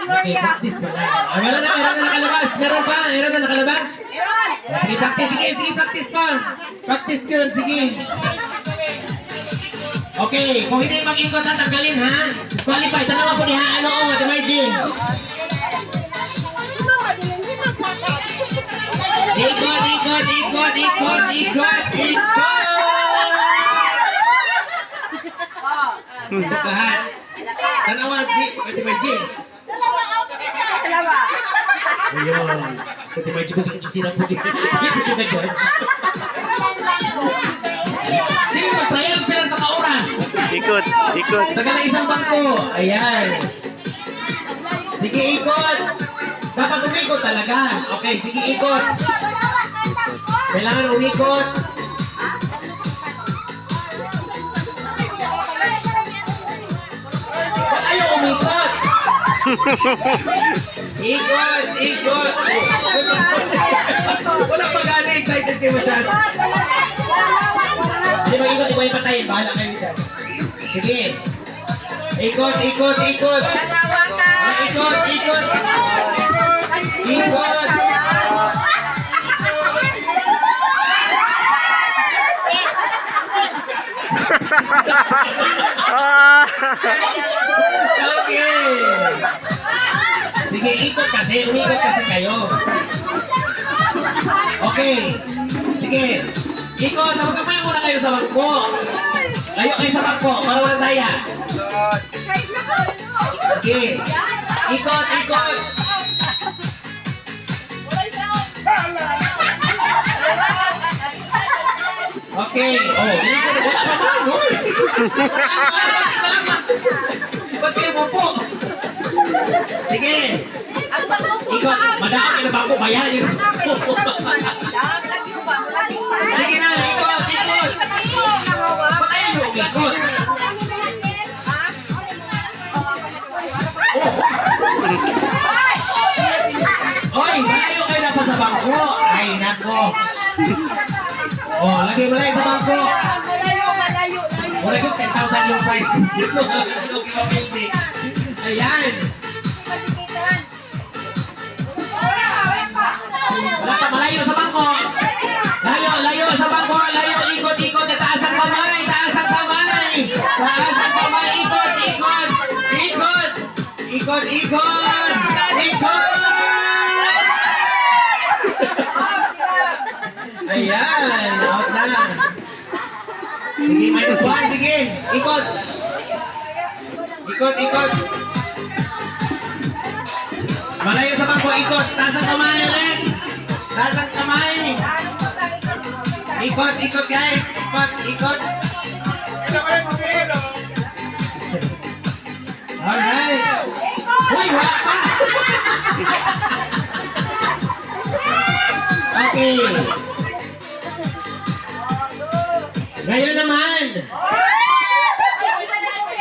Okay, practice ka lang. Meron na nakalabas. Meron pa? Meron na nakalabas? Sige, practice. Sige, practice pa. Practice yun, sige. Okay, kung hindi mag-ikot, tatanggalin ha. Qualify, tanawa po ni ha. Ano, Ate Margin? Ikot. Lahat. Tanawa, Ate Margin. Dalawa. Ayun. Ate Margin, gusto ko sila po dito. Dito na dyan. Dito na, trial pilang oras. Ikot. Taga na isang bangko. Ayan. Sige, ikot. Dapat umikot talaga. Okay, sige, ikot. Kailangan umikot. Ba't ayaw umikot? Ikot. Wala pa gana, excited kayo masyado. Hindi mag-ikot, di ba yung patayin? Bahala kayo dyan. Sige. Ikot. Ikot. Okay. Sige, ikot kasi. Umikot kasi kayo. Okay. Sige. Ikot. Tapos kamay muna kayo sa bangko. Layo kayo sa bangko. Para walang daya. Okay. Ikot. Okay. Oh, wala pa man. Ba't kayo mo po? Sige. Ikot. Madami kayo na bangko. Bayan yun. Sige na. Ikot. Ba't kayo yung ikot? Oy, malayo kayo na pa sa bangko. Ay, nako. Oh, lagi mo lang sa bangko. Malayo. Wala ko 10,000 yung price. Ayan. Wala ka, malayo sa bangko. Layo sa bangko. Layo, ikot. Taas ang kamay. Ikot. Ayan, out na. Sige, -1, sige. Ikot. Malayo sa bangko, ikot. Taas ang kamay ulit. Ikot guys. Ikot. Alright. Uy, wala pa. Okay. Ngayon naman.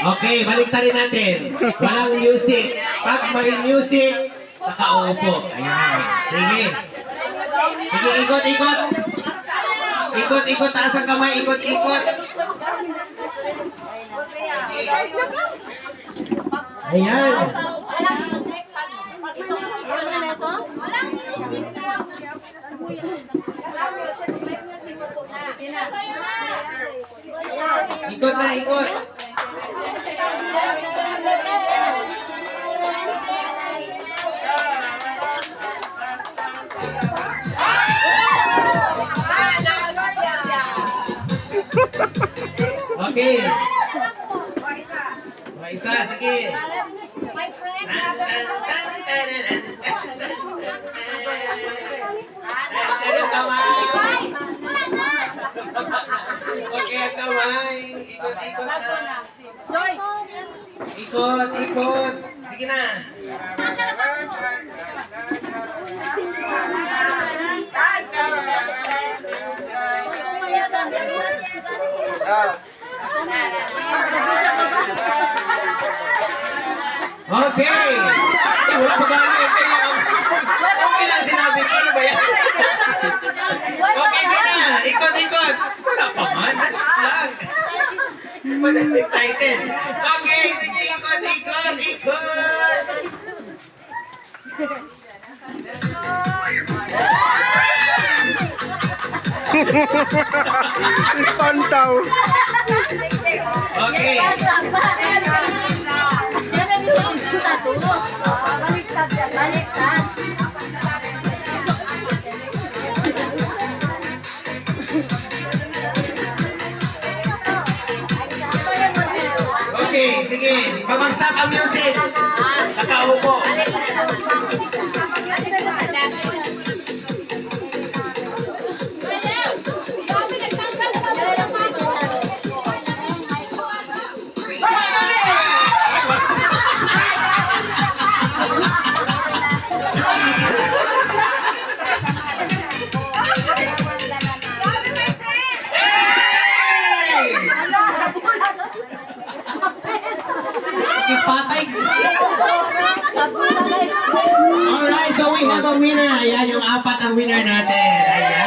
Okay, baliktarin natin. Walang music. Pag may music, nakaupo. Ayan. Sige. Ikot. Taas ang kamay. Ikot. Ayan. Ikot. Okay. Isa, sige. My friend, Okay, ang kamay. Ikot na. Joy! Ikot. Sige na. Okay. Wala pa ba? Okay lang sinabi ko. Ano ba yan? Okay na. Ikot. Wala pa man. Lang. Excited. Okay. Sige. Ikot. Pantaw. Okay. Yan ang yung sinato. Baliktad yan. Baliktad. Okay, sige. Pag-stop ang music. Nakaupo. Ipatay. Alright, so we have a winner. Ayan, yung apat ang winner natin. Ayan.